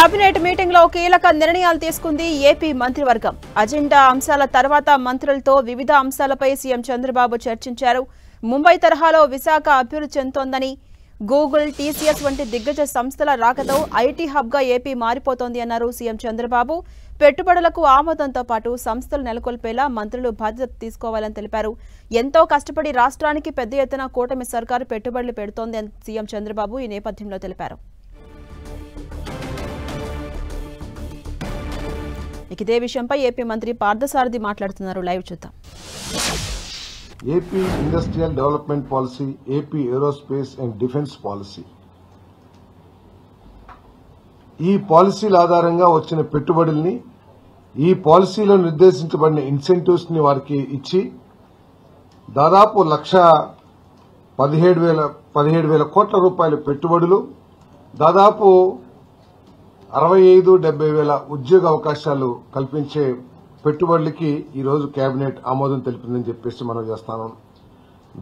Cabinet meeting లో కీలక నిర్ణయాలు తీసుకుంది ఏపీ మంత్రివర్గం. అజెండా అంశాల తర్వాత మంత్రులతో వివిధ అంశాలపై సీఎం చంద్రబాబు చర్చించారు. ముంబై తరహాలో విశాఖ అభివృద్ధి చెందుతోందని, గూగుల్, టీసీఎస్ వంటి దిగ్గజ సంస్థల రాకతో ఐటీ హబ్ గా ఏపీ మారిపోతోంది అన్నారు సీఎం చంద్రబాబు. పెట్టుబడులకు ఆమోదంతో పాటు సంస్థలు నెలకొల్పేలా మంత్రులు బాధ్యత తీసుకోవాలని తెలిపారు. ఎంతో కష్టపడి రాష్ట్రానికి పెద్ద ఎత్తున కూటమి సర్కారు పెట్టుబడులు పెడుతోందని సీఎం చంద్రబాబు ఈ నేపథ్యంలో తెలిపారు. ఇదే విషయంపై ఏపీ మంత్రి పార్థసారథి మాట్లాడుతున్నారు. లైవ్ చూద్దాం. AP industrial development policy, AP aerospace and defence policy. ఈ పాలసీల ఆధారంగా వచ్చిన పెట్టుబడుల్ని, ఈ పాలసీలో నిర్దేశించబడిన ఇన్సెంటివ్స్ ని వారికి ఇచ్చి దాదాపు 1,17,000 కోట్ల రూపాయల పెట్టుబడులు, దాదాపు 65,000-70,000 ఉద్యోగ అవకాశాలు కల్పించే పెట్టుబడులకి ఈరోజు కేబినెట్ ఆమోదం తెలిపిందని చెప్పేసి మనం చేస్తాను.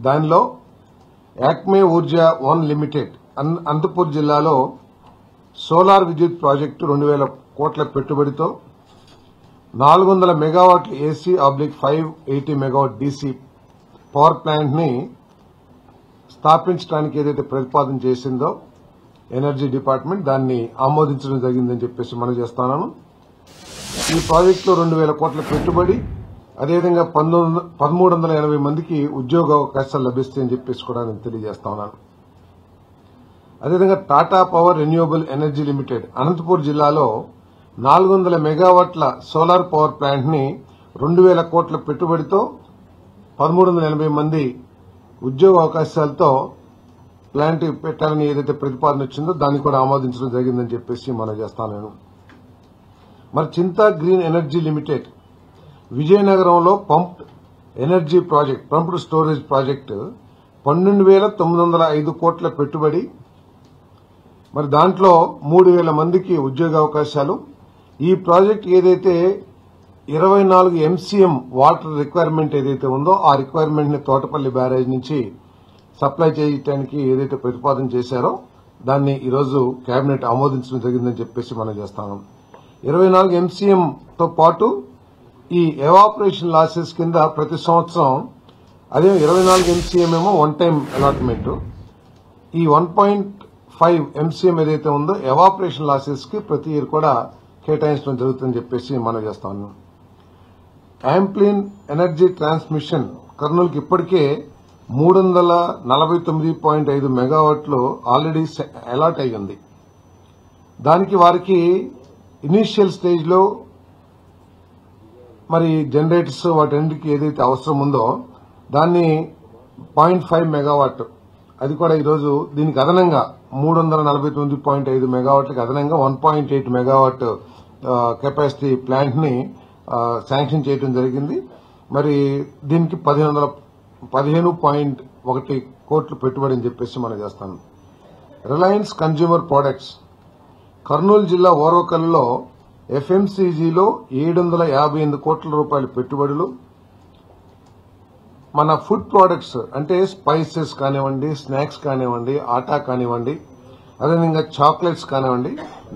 దానిలో యాక్మే ఊర్జా 1 లిమిటెడ్ అనంతపూర్ జిల్లాలో సోలార్ విద్యుత్ ప్రాజెక్టు 2,000 కోట్ల పెట్టుబడితో 400 మెగావాట్ల AC/580 megawatt DC power plant ని స్థాపించడానికి ఏదైతే ప్రతిపాదన చేసిందో ఎనర్జీ డిపార్ట్మెంట్, దాన్ని ఆమోదించడం జరిగిందని చెప్పేసి మనం చేస్తున్నాను. ఈ ప్రాజెక్టులో 2,000 కోట్ల పెట్టుబడి, అదేవిధంగా 1,380 మందికి ఉద్యోగ అవకాశాలు లభిస్తాయని చెప్పేసి కూడా నేను తెలియజేస్తా ఉన్నాను. అదేవిధంగా Tata power renewable energy limited Anantapur జిల్లాలో 400 మెగావాట్ల సోలార్ పవర్ ప్లాంట్ ని 2,000 కోట్ల పెట్టుబడితో 1,380 మంది ఉద్యోగ అవకాశాలతో ప్లాంట్ పెట్టాలని ఏదైతే ప్రతిపాదన వచ్చిందో దాన్ని కూడా ఆమోదించడం జరిగిందని చెప్పేసి మనం చేస్తాను. మరి చింతా గ్రీన్ ఎనర్జీ లిమిటెడ్ విజయనగరంలో pumped energy project, pumped storage project 12,905 కోట్ల పెట్టుబడి, మరి దాంట్లో 3,000 మందికి ఉద్యోగ అవకాశాలు. ఈ ప్రాజెక్ట్ ఏదైతే 24 MCM వాటర్ రిక్వైర్మెంట్ ఏదైతే ఉందో ఆ రిక్వైర్మెంట్ ని తోటపల్లి బ్యారేజ్ నుంచి సప్లై చేయడానికి ఏదైతే ప్రతిపాదన చేశారో దాన్ని ఈరోజు కేబినెట్ ఆమోదించడం జరిగిందని చెప్పేసి మనం చేస్తాము. 24 MCM తో పాటు ఈ ఎవాపరేషన్ లాసెస్ కింద ప్రతి సంవత్సరం అదే 24 MCM ఏమో వన్ టైం అలాట్మెంట్, ఈ 1.5 MCM ఏదైతే ఉందో ఎవాపరేషన్ లాసెస్ కి ప్రతి ఇయర్ కూడా కేటాయించడం జరుగుతుందని చెప్పేసి మనం చేస్తాము. యాంప్లిన్ ఎనర్జీ ట్రాన్స్మిషన్ కర్నూలుకి ఇప్పటికే 349.5 మెగావాట్లు ఆల్రెడీ అలాట్ అయ్యింది. దానికి వారికి ఇనీషియల్ స్టేజ్ లో మరి జనరేటర్స్ వాటన్నిటికీ ఏదైతే అవసరం ఉందో దాన్ని 0.5 మెగావాట్, అది కూడా ఈరోజు దీనికి అదనంగా 349.5 మెగావాట్లకు అదనంగా 1.8 మెగావాట్ కెపాసిటీ ప్లాంట్ ని శాంక్షన్ చేయడం జరిగింది. మరి దీనికి 15.1 కోట్లు పెట్టుబడి అని చెప్పేసి మనం చేస్తాం. రిలయన్స్ కన్స్యూమర్ ప్రొడక్ట్స్ కర్నూలు జిల్లా ఓర్వకల్లో FMCGలో 758 కోట్ల రూపాయల పెట్టుబడులు, మన ఫుడ్ ప్రొడక్ట్స్ అంటే స్పైసెస్ కానివ్వండి, స్నాక్స్ కానివ్వండి, ఆటా కానివ్వండి, అదేవిధంగా చాక్లెట్స్ కానివ్వండి,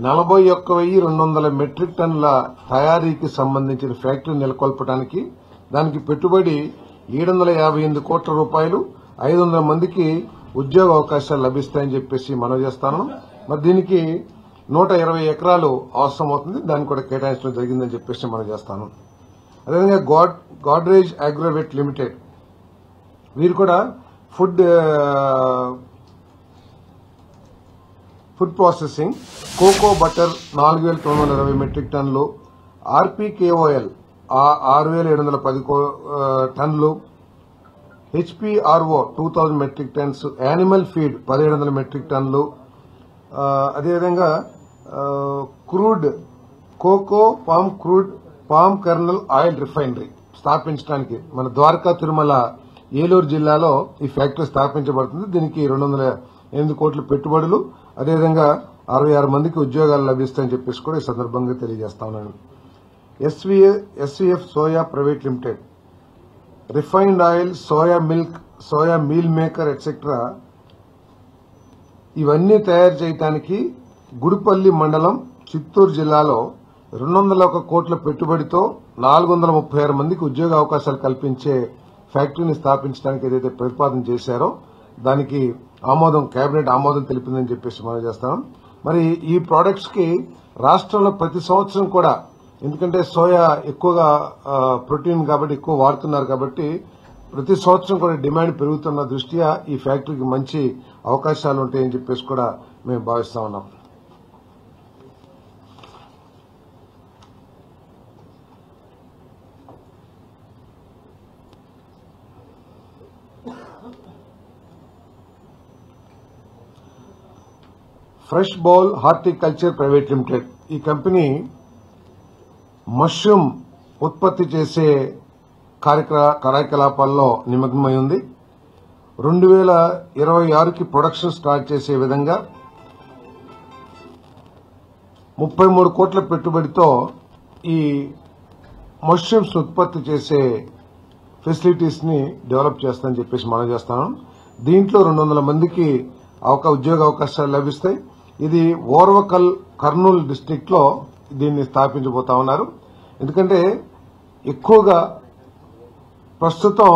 41,200 మెట్రిక్ టన్నుల తయారీకి సంబంధించిన ఫ్యాక్టరీ నెలకొల్పడానికి దానికి పెట్టుబడి 758 కోట్ల రూపాయలు, 500 మందికి ఉద్యోగ అవకాశాలు లభిస్తాయని చెప్పేసి మనం చేస్తాను. మరి దీనికి 120 ఎకరాలు అవసరం అవుతుంది, దాన్ని కూడా కేటాయించడం జరిగిందని చెప్పేసి మనం చేస్తాను. అదేవిధంగా గాడ్రేజ్ అగ్రోవెట్ లిమిటెడ్, వీరు కూడా food processing, cocoa butter 4,920 metric టన్నులు, RPKOL 6,710 టన్నులు, HPRO 2,000 metric tons, animal feed 1,700 metric టన్నులు, అదేవిధంగా crude cocoa palm kernel oil refinery స్థాపించడానికి మన ద్వారకా తిరుమల ఏలూరు జిల్లాలో ఈ ఫ్యాక్టరీ స్థాపించబడుతుంది. దీనికి 208 కోట్ల పెట్టుబడులు, అదేవిధంగా 66 మందికి ఉద్యోగాలు లభిస్తాయని చెప్పేసి కూడా ఈ సందర్భంగా తెలియజేస్తా ఉన్నాను. SVF soya private limited refined oil, soya milk, soya meal maker etcetera ఇవన్నీ తయారు చేయడానికి గుడిపల్లి మండలం చిత్తూరు జిల్లాలో 201 కోట్ల పెట్టుబడితో 436 మందికి ఉద్యోగ అవకాశాలు కల్పించే ఫ్యాక్టరీని స్థాపించడానికి ఏదైతే ప్రతిపాదన చేశారో దానికి కేబినెట్ ఆమోదం తెలిపిందని చెప్పేసి మనం చేస్తాం. మరి ఈ ప్రొడక్ట్స్ కి రాష్ట్రంలో ప్రతి సంవత్సరం కూడా, ఎందుకంటే సోయా ఎక్కువగా ప్రోటీన్ కాబట్టి ఎక్కువ వాడుతున్నారు కాబట్టి ప్రతి సంవత్సరం కూడా డిమాండ్ పెరుగుతున్న దృష్ట్యా ఈ ఫ్యాక్టరీకి మంచి అవకాశాలు ఉంటాయని చెప్పేసి కూడా మేము భావిస్తా ఉన్నాం. Fresh bowl horticulture private limited ఈ కంపెనీ మష్రూమ్ ఉత్పత్తి చేసే కార్యకలాపాల్లో నిమగ్నమై ఉంది. 2026కి ప్రొడక్షన్ స్టార్ట్ చేసే విధంగా 33 కోట్ల పెట్టుబడితో ఈ మష్రూమ్స్ ఉత్పత్తి చేసే ఫెసిలిటీస్ ని డెవలప్ చేస్తామని చెప్పేసి మనం చేస్తాం. దీంట్లో 200 మందికి ఉద్యోగ అవకాశాలు లభిస్తాయి. ఇది ఓర్వకల్ కర్నూలు డిస్టిక్ లో దీన్ని స్థాపించబోతా ఉన్నారు. ఎందుకంటే ఎక్కువగా ప్రస్తుతం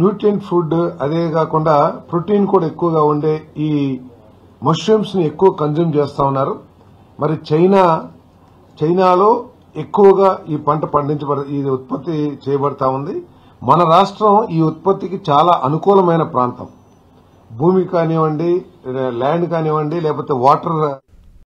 న్యూట్రియంట్ ఫుడ్, అదే కాకుండా ప్రోటీన్ కూడా ఎక్కువగా ఉండే ఈ మష్రూమ్స్ ని ఎక్కువ కన్జ్యూమ్ చేస్తా ఉన్నారు. మరి చైనాలో ఎక్కువగా ఈ పంట ఇది ఉత్పత్తి చేయబడతా ఉంది. మన రాష్ట్రం ఈ ఉత్పత్తికి చాలా అనుకూలమైన ప్రాంతం. భూమి కానివ్వండి, ల్యాండ్ కానివ్వండి, లేకపోతే వాటర్